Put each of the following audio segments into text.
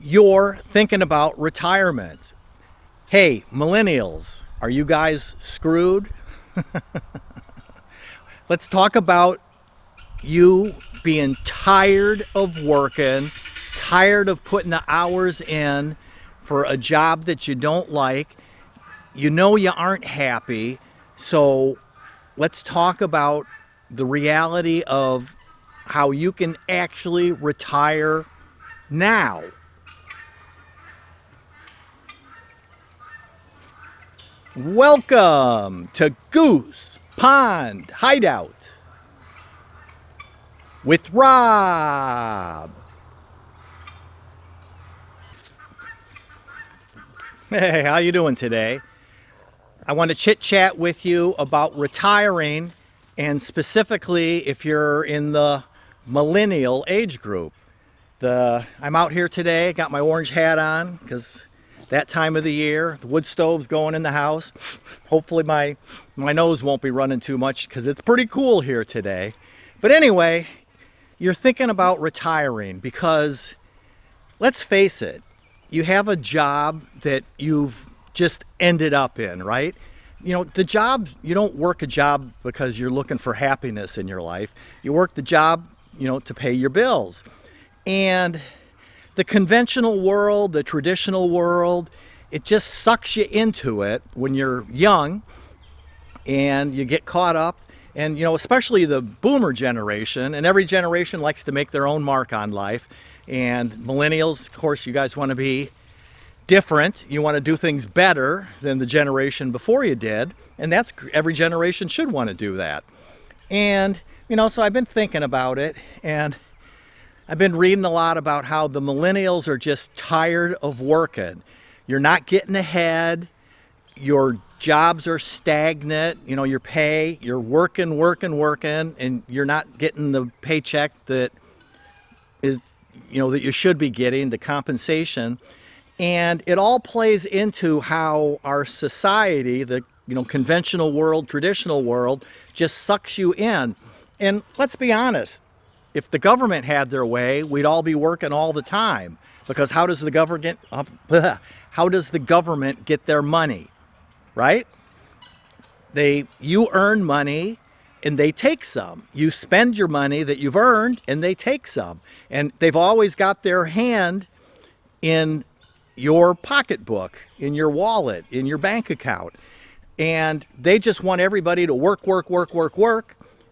you're thinking about retirement. Hey, millennials, are you guys screwed? Let's talk about you being tired of working, tired of putting the hours in for a job that you don't like. You know you aren't happy. So let's talk about the reality of how you can actually retire now. Welcome to Goose Pond Hideout with Rob. Hey, how you doing today? I want to chit chat with you about retiring, and specifically if you're in the millennial age group. I'm out here today, got my orange hat on because that time of the year, the wood stove's going in the house. Hopefully my nose won't be running too much because it's pretty cool here today. But anyway, you're thinking about retiring because, let's face it, you have a job that you've just ended up in, right? You know, the job, you don't work a job because you're looking for happiness in your life. You work the job, to pay your bills. And the conventional world, the traditional world, it just sucks you into it when you're young and you get caught up. And, especially the boomer generation, and every generation likes to make their own mark on life. And millennials, of course, you guys want to be different. You want to do things better than the generation before you did. And that's, every generation should want to do that. And, so I've been thinking about it, and I've been reading a lot about how the millennials are just tired of working. You're not getting ahead. Your jobs are stagnant. Your pay, you're working, and you're not getting the paycheck that is, that you should be getting, the compensation. And it all plays into how our society, the conventional world, traditional world, just sucks you in. And let's be honest, if the government had their way, we'd all be working all the time. Because how does the government get their money, right? You earn money and they take some. You spend your money that you've earned and they take some. And they've always got their hand in your pocketbook, in your wallet, in your bank account. And they just want everybody to work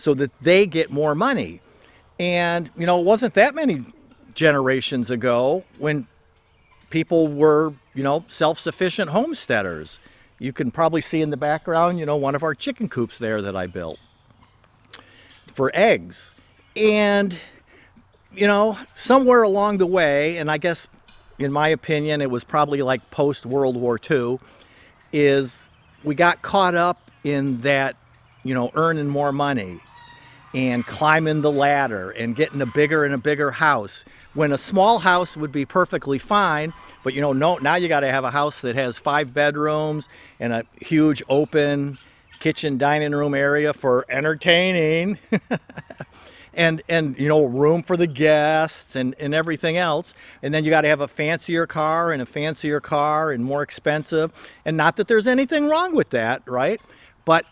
so that they get more money. And, it wasn't that many generations ago when people were, self-sufficient homesteaders. You can probably see in the background, one of our chicken coops there that I built for eggs. And, somewhere along the way, and I guess in my opinion, it was probably like post-World War II, is we got caught up in that, earning more money and climbing the ladder and getting a bigger and a bigger house. When a small house would be perfectly fine, but no, now you got to have a house that has 5 bedrooms and a huge open kitchen dining room area for entertaining. and room for the guests and everything else. And then you got to have a fancier car and more expensive. And not that there's anything wrong with that, right? But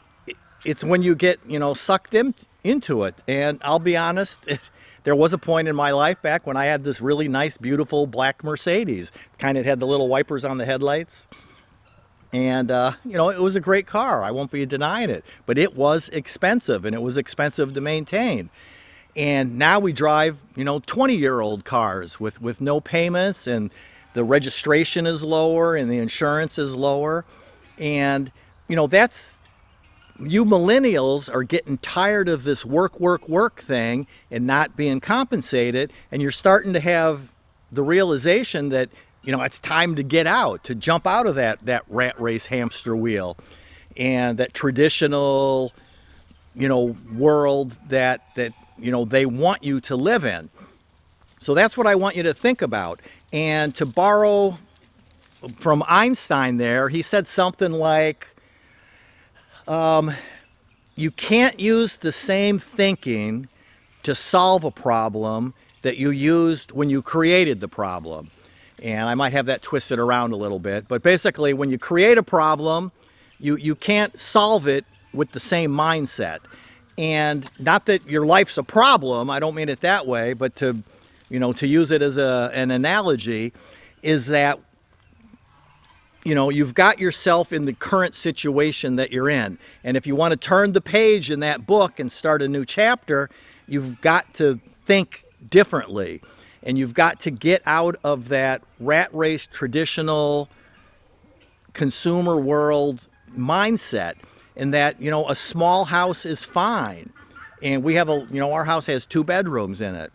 it's when you get, sucked into it. And I'll be honest, there was a point in my life back when I had this really nice, beautiful black Mercedes. Kind of had the little wipers on the headlights. And, it was a great car. I won't be denying it. But it was expensive, and it was expensive to maintain. And now we drive, 20-year-old cars with no payments, and the registration is lower and the insurance is lower. And, that's, you millennials are getting tired of this work thing and not being compensated. And you're starting to have the realization that, it's time to get out, to jump out of that rat race hamster wheel and that traditional, world that they want you to live in. So that's what I want you to think about. And to borrow from Einstein there, he said something like, you can't use the same thinking to solve a problem that you used when you created the problem. And I might have that twisted around a little bit. But basically, when you create a problem, you can't solve it with the same mindset. And not that your life's a problem, I don't mean it that way, but to use it as an analogy, is that you've got yourself in the current situation that you're in. And if you want to turn the page in that book and start a new chapter, you've got to think differently. And you've got to get out of that rat race, traditional consumer world mindset, and that, a small house is fine. And we have our house has 2 bedrooms in it.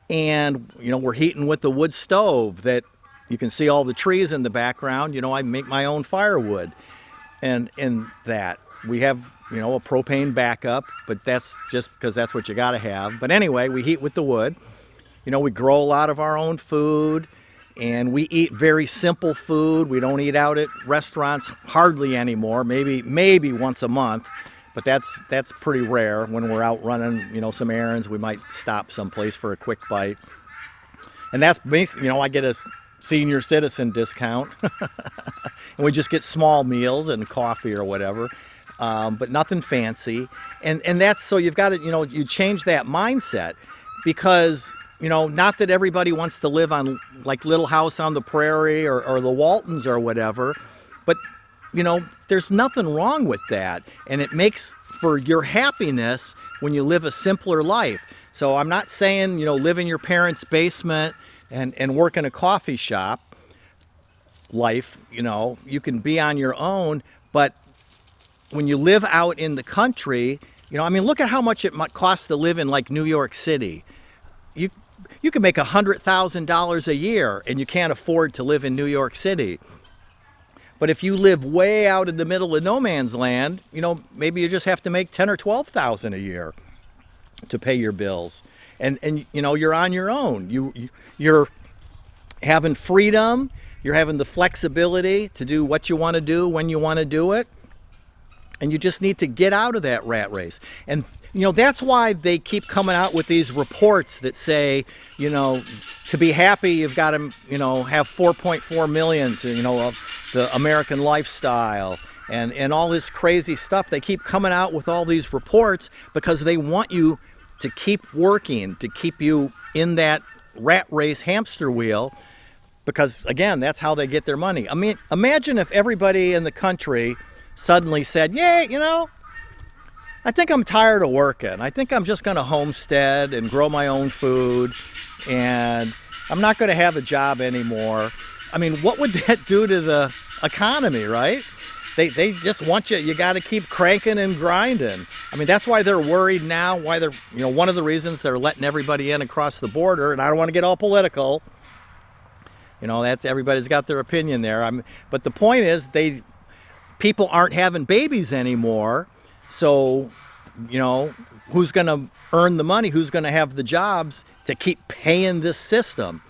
And, we're heating with the wood stove that you can see all the trees in the background. I make my own firewood. And that we have, a propane backup, but that's just because that's what you got to have. But anyway, we heat with the wood. We grow a lot of our own food, and we eat very simple food. We don't eat out at restaurants hardly anymore, maybe once a month, but that's pretty rare. When we're out running, some errands, we might stop someplace for a quick bite. And that's basically, I get a senior citizen discount, and we just get small meals and coffee or whatever, but nothing fancy. And that's, so you've got to, you change that mindset, because not that everybody wants to live on like Little House on the Prairie or the Waltons or whatever, but there's nothing wrong with that, and it makes for your happiness when you live a simpler life. So I'm not saying live in your parents' basement and work in a coffee shop life. You can be on your own, but when you live out in the country, look at how much it costs to live in like New York City. You can make $100,000 a year, and you can't afford to live in New York City. But if you live way out in the middle of no man's land, maybe you just have to make $10,000 or $12,000 a year to pay your bills. And you're on your own. You're having freedom. You're having the flexibility to do what you want to do when you want to do it. And you just need to get out of that rat race. And that's why they keep coming out with these reports that say, to be happy, you've got to, have 4.4 million to, of the American lifestyle and all this crazy stuff. They keep coming out with all these reports because they want you to keep working, to keep you in that rat race hamster wheel, because again, that's how they get their money. Imagine if everybody in the country suddenly said, yeah, I think I'm tired of working. I think I'm just going to homestead and grow my own food, and I'm not going to have a job anymore. What would that do to the economy, right? They just want you got to keep cranking and grinding. That's why they're worried now, why they're, one of the reasons they're letting everybody in across the border, and I don't want to get all political. That's, everybody's got their opinion there. But the point is, people aren't having babies anymore. So, who's going to earn the money? Who's going to have the jobs to keep paying this system?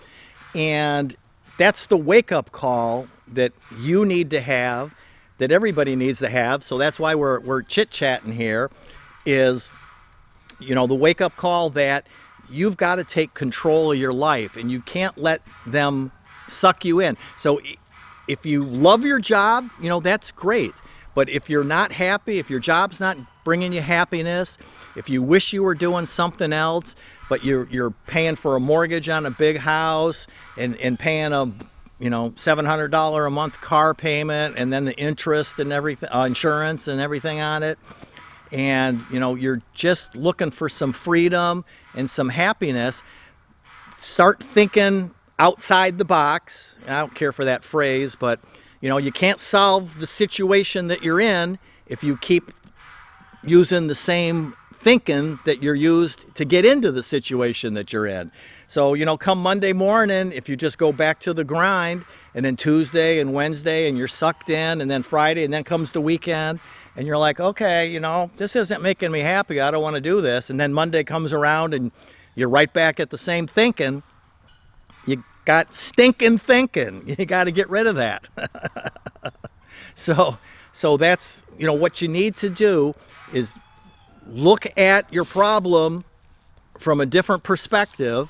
And that's the wake-up call that you need to have, that everybody needs to have. So that's why we're chit-chatting here, is, the wake-up call that you've got to take control of your life, and you can't let them suck you in. So if you love your job, that's great. But if you're not happy, if your job's not bringing you happiness, if you wish you were doing something else, but you're paying for a mortgage on a big house and paying a $700 a month car payment, and then the interest and everything, insurance and everything on it, and you're just looking for some freedom and some happiness, start thinking outside the box. I don't care for that phrase, but you can't solve the situation that you're in if you keep using the same thinking that you're used to get into the situation that you're in. So, come Monday morning, if you just go back to the grind, and then Tuesday and Wednesday, and you're sucked in, and then Friday, and then comes the weekend, and you're like, okay, this isn't making me happy. I don't want to do this. And then Monday comes around, and you're right back at the same thinking. You got stinking thinking. You got to get rid of that. So that's, what you need to do is look at your problem from a different perspective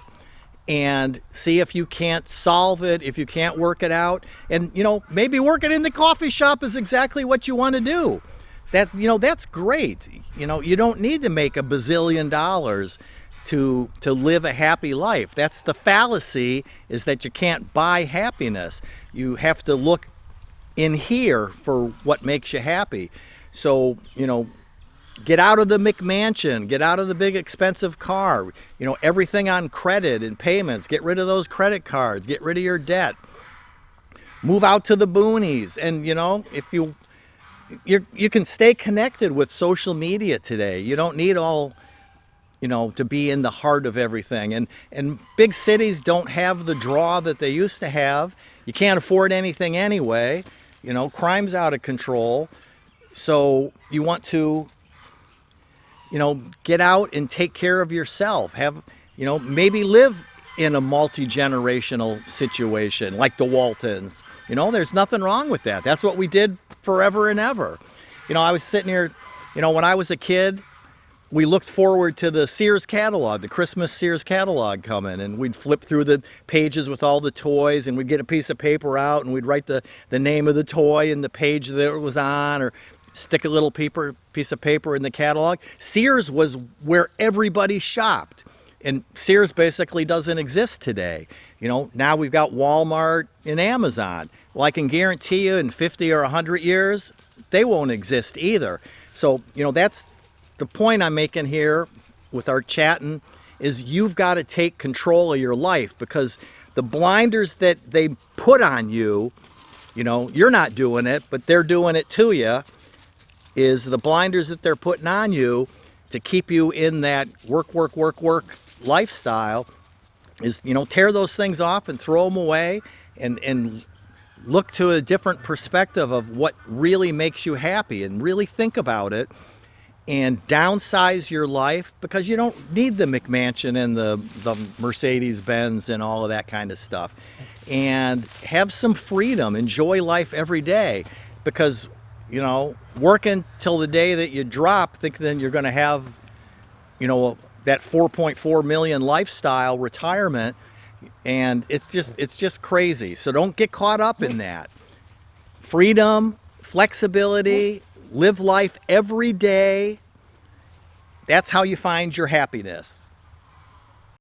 and see if you can't solve it, if you can't work it out. And maybe working in the coffee shop is exactly what you want to do. That's great. You don't need to make a bazillion dollars to live a happy life. That's the fallacy, is that you can't buy happiness. You have to look in here for what makes you happy. So, get out of the McMansion, get out of the big expensive car, everything on credit and payments. Get rid of those credit cards, get rid of your debt. Move out to the boonies. And if you can stay connected with social media today. You don't need all to be in the heart of everything. And big cities don't have the draw that they used to have. You can't afford anything anyway. Crime's out of control. So you want to get out and take care of yourself. Have, maybe live in a multi-generational situation like the Waltons. There's nothing wrong with that. That's what we did forever and ever. I was sitting here, when I was a kid, we looked forward to the Sears catalog, the Christmas Sears catalog coming, and we'd flip through the pages with all the toys, and we'd get a piece of paper out and we'd write the name of the toy and the page that it was on, or stick a little piece of paper in the catalog. Sears was where everybody shopped, and Sears basically doesn't exist today. Now we've got Walmart and Amazon. Well, I can guarantee you in 50 or 100 years, they won't exist either. So, that's the point I'm making here with our chatting, is you've got to take control of your life, because the blinders that they put on you, you're not doing it, but they're doing it to you, is the blinders that they're putting on you to keep you in that work lifestyle, is, tear those things off and throw them away, and look to a different perspective of what really makes you happy, and really think about it, and downsize your life, because you don't need the McMansion and the Mercedes-Benz and all of that kind of stuff. And have some freedom, enjoy life every day, because working till the day that you drop, thinking you're going to have that 4.4 million lifestyle retirement, and it's just crazy. So don't get caught up in that. Freedom, flexibility, live life every day. That's how you find your happiness.